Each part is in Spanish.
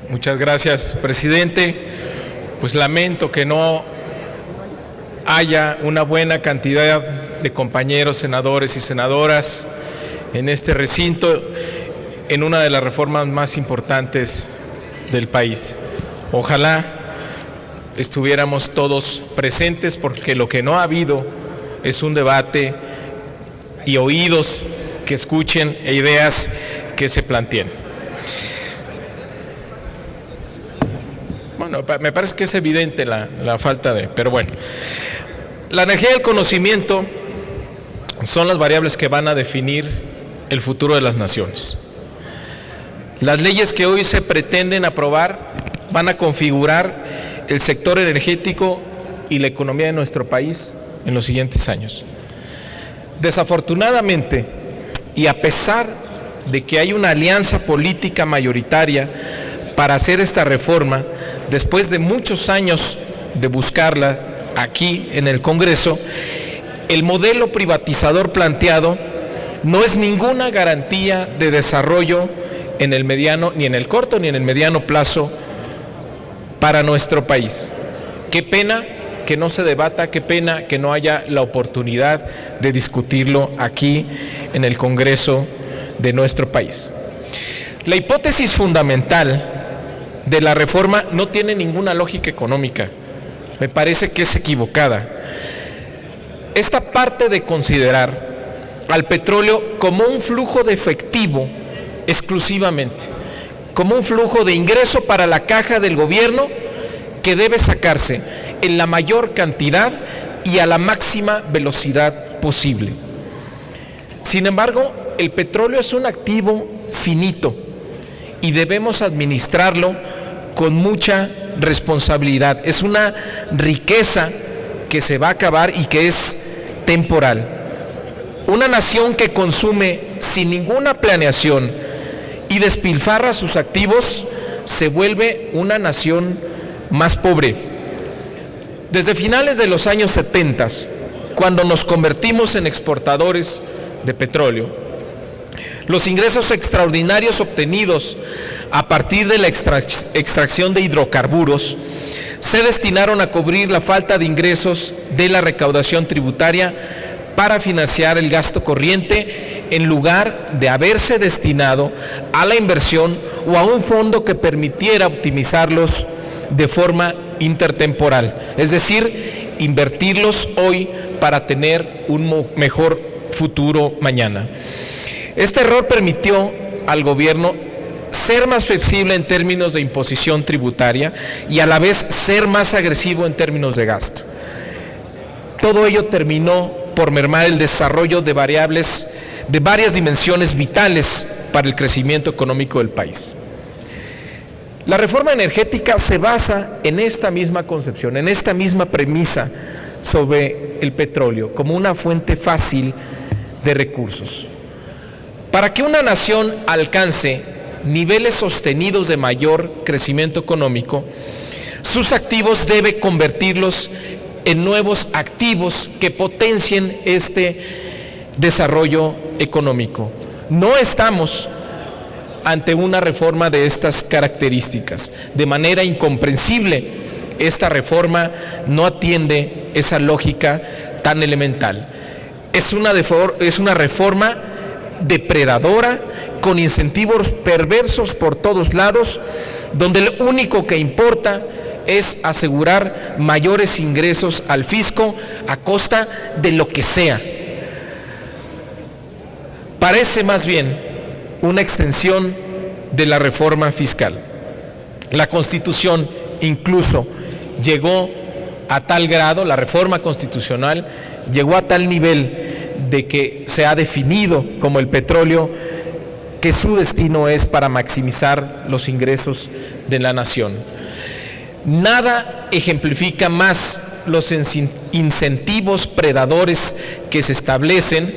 Muchas gracias, presidente. Pues lamento que no haya una buena cantidad de compañeros senadores y senadoras en este recinto en una de las reformas más importantes del país. Ojalá estuviéramos todos presentes, porque lo que no ha habido es un debate y oídos que escuchen e ideas que se planteen. Bueno, me parece que es evidente la falta de... Pero bueno, la energía y el conocimiento son las variables que van a definir el futuro de las naciones. Las leyes que hoy se pretenden aprobar van a configurar el sector energético y la economía de nuestro país en los siguientes años. Desafortunadamente, y a pesar de que hay una alianza política mayoritaria para hacer esta reforma, después de muchos años de buscarla aquí en el Congreso, el modelo privatizador planteado no es ninguna garantía de desarrollo en el mediano, ni en el corto ni en el mediano plazo para nuestro país. Qué pena que no se debata, qué pena que no haya la oportunidad de discutirlo aquí en el Congreso de nuestro país. La hipótesis fundamental de la reforma no tiene ninguna lógica económica. Me parece que es equivocada. Esta parte de considerar al petróleo como un flujo de efectivo exclusivamente, como un flujo de ingreso para la caja del gobierno que debe sacarse en la mayor cantidad y a la máxima velocidad posible. Sin embargo, el petróleo es un activo finito y debemos administrarlo con mucha responsabilidad. Es una riqueza que se va a acabar y que es temporal. Una nación que consume sin ninguna planeación y despilfarra sus activos se vuelve una nación más pobre. Desde finales de los años 70, cuando nos convertimos en exportadores de petróleo, los ingresos extraordinarios obtenidos a partir de la extracción de hidrocarburos se destinaron a cubrir la falta de ingresos de la recaudación tributaria para financiar el gasto corriente, en lugar de haberse destinado a la inversión o a un fondo que permitiera optimizarlos de forma intertemporal, es decir, invertirlos hoy para tener un mejor futuro mañana. Este error permitió al gobierno ser más flexible en términos de imposición tributaria y a la vez ser más agresivo en términos de gasto. Todo ello terminó por mermar el desarrollo de variables de varias dimensiones vitales para el crecimiento económico del país. La reforma energética se basa en esta misma concepción, en esta misma premisa sobre el petróleo como una fuente fácil de recursos. Para que una nación alcance niveles sostenidos de mayor crecimiento económico, sus activos debe convertirlos en nuevos activos que potencien este desarrollo económico. No estamos ante una reforma de estas características. De manera incomprensible, esta reforma no atiende esa lógica tan elemental. Es una reforma depredadora, con incentivos perversos por todos lados, donde lo único que importa es asegurar mayores ingresos al fisco a costa de lo que sea. Parece más bien una extensión de la reforma fiscal. La Constitución incluso llegó a tal grado, la reforma constitucional llegó a tal nivel de que se ha definido como el petróleo que su destino es para maximizar los ingresos de la nación. Nada ejemplifica más los incentivos predadores que se establecen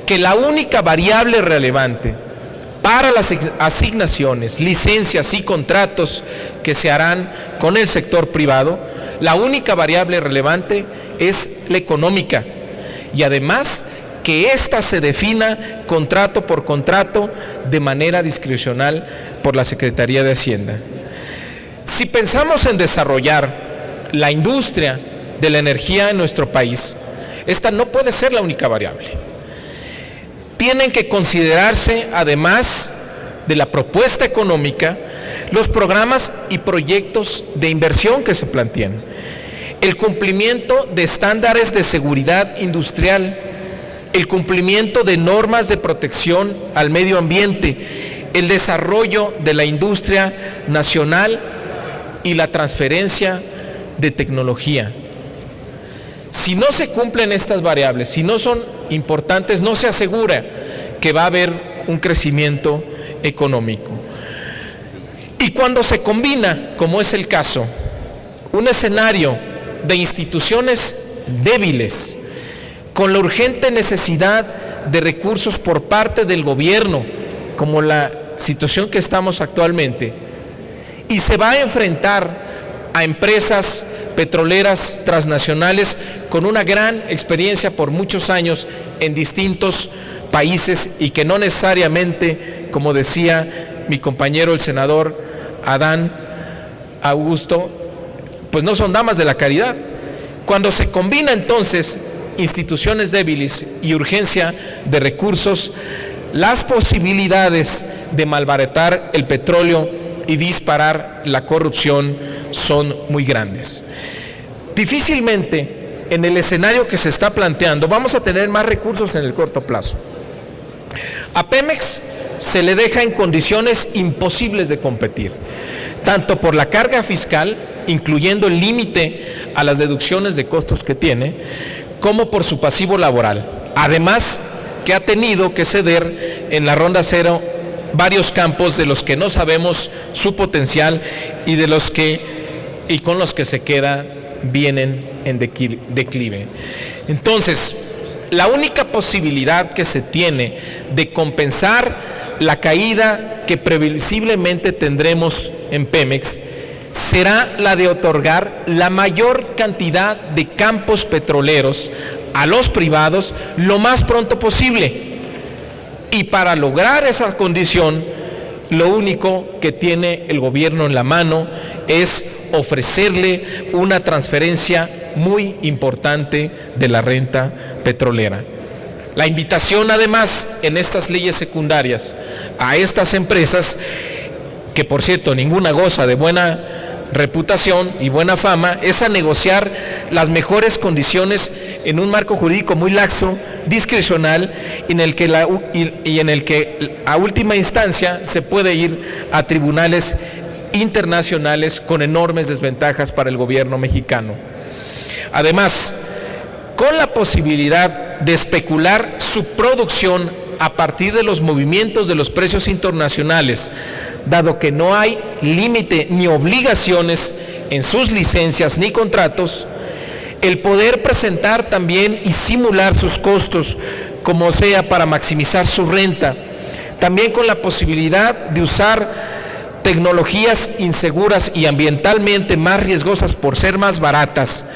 que la única variable relevante para las asignaciones, licencias y contratos que se harán con el sector privado, la única variable relevante es la económica, y además que ésta se defina contrato por contrato de manera discrecional por la Secretaría de Hacienda. Si pensamos en desarrollar la industria de la energía en nuestro país, esta no puede ser la única variable. Tienen que considerarse, además de la propuesta económica, los programas y proyectos de inversión que se plantean, el cumplimiento de estándares de seguridad industrial, el cumplimiento de normas de protección al medio ambiente, el desarrollo de la industria nacional y la transferencia de tecnología. Si no se cumplen estas variables, si no son importantes, no se asegura que va a haber un crecimiento económico. Y cuando se combina, como es el caso, un escenario de instituciones débiles con la urgente necesidad de recursos por parte del gobierno, como la situación que estamos actualmente, y se va a enfrentar a empresas petroleras transnacionales con una gran experiencia por muchos años en distintos países y que no necesariamente, como decía mi compañero el senador Adán Augusto, pues no son damas de la caridad. Cuando se combina entonces instituciones débiles y urgencia de recursos, las posibilidades de malbaratar el petróleo y disparar la corrupción son muy grandes. Difícilmente en el escenario que se está planteando vamos a tener más recursos en el corto plazo. A Pemex se le deja en condiciones imposibles de competir, tanto por la carga fiscal, incluyendo el límite a las deducciones de costos que tiene, como por su pasivo laboral. Además, que ha tenido que ceder en la ronda cero varios campos de los que no sabemos su potencial y con los que se queda vienen en declive. Entonces, la única posibilidad que se tiene de compensar la caída que previsiblemente tendremos en Pemex será la de otorgar la mayor cantidad de campos petroleros a los privados lo más pronto posible. Y para lograr esa condición, lo único que tiene el gobierno en la mano es ofrecerle una transferencia muy importante de la renta petrolera. La invitación, además, en estas leyes secundarias a estas empresas, que por cierto ninguna goza de buena reputación y buena fama, es a negociar las mejores condiciones en un marco jurídico muy laxo, discrecional, en el que a última instancia se puede ir a tribunales internacionales con enormes desventajas para el gobierno mexicano. Además, con la posibilidad de especular su producción a partir de los movimientos de los precios internacionales, dado que no hay límite ni obligaciones en sus licencias ni contratos, el poder presentar también y simular sus costos, como sea para maximizar su renta, también con la posibilidad de usar tecnologías inseguras y ambientalmente más riesgosas por ser más baratas,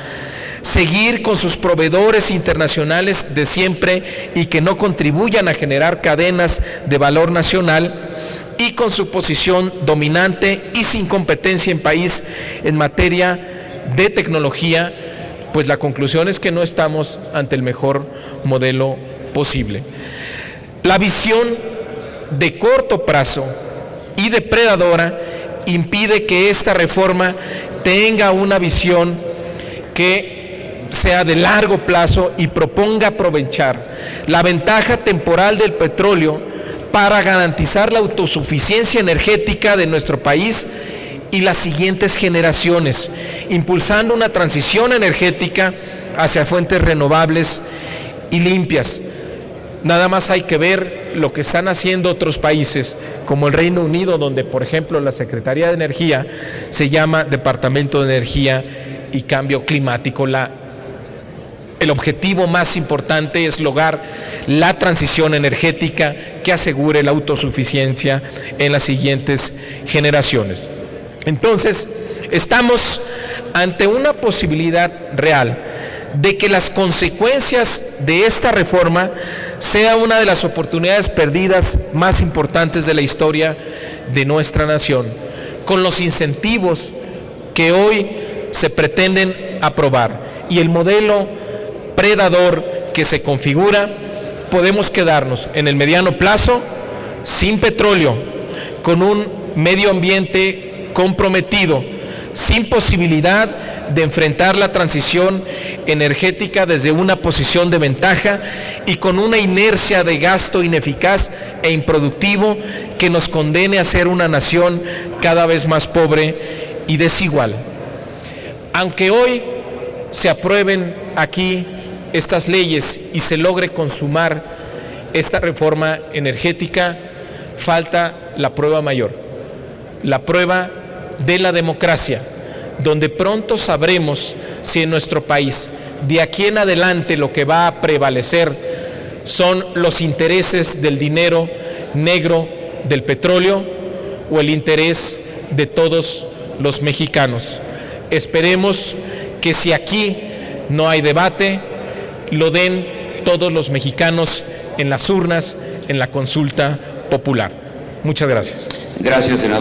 seguir con sus proveedores internacionales de siempre y que no contribuyan a generar cadenas de valor nacional, y con su posición dominante y sin competencia en país en materia de tecnología, pues la conclusión es que no estamos ante el mejor modelo posible. La visión de corto plazo y depredadora impide que esta reforma tenga una visión que sea de largo plazo y proponga aprovechar la ventaja temporal del petróleo para garantizar la autosuficiencia energética de nuestro país y las siguientes generaciones, impulsando una transición energética hacia fuentes renovables y limpias. Nada más hay que ver lo que están haciendo otros países, como el Reino Unido, donde, por ejemplo, la Secretaría de Energía se llama Departamento de Energía y Cambio Climático. El objetivo más importante es lograr la transición energética que asegure la autosuficiencia en las siguientes generaciones. Entonces, estamos ante una posibilidad real de que las consecuencias de esta reforma sea una de las oportunidades perdidas más importantes de la historia de nuestra nación, con los incentivos que hoy se pretenden aprobar y el modelo predador que se configura, podemos quedarnos en el mediano plazo sin petróleo, con un medio ambiente comprometido, sin posibilidad de enfrentar la transición energética desde una posición de ventaja y con una inercia de gasto ineficaz e improductivo que nos condene a ser una nación cada vez más pobre y desigual. Aunque hoy se aprueben aquí estas leyes y se logre consumar esta reforma energética, falta la prueba mayor, la prueba de la democracia, donde pronto sabremos si en nuestro país de aquí en adelante lo que va a prevalecer son los intereses del dinero negro del petróleo o el interés de todos los mexicanos. Esperemos que si aquí no hay debate, lo den todos los mexicanos en las urnas, en la consulta popular. Muchas gracias. Gracias, senador.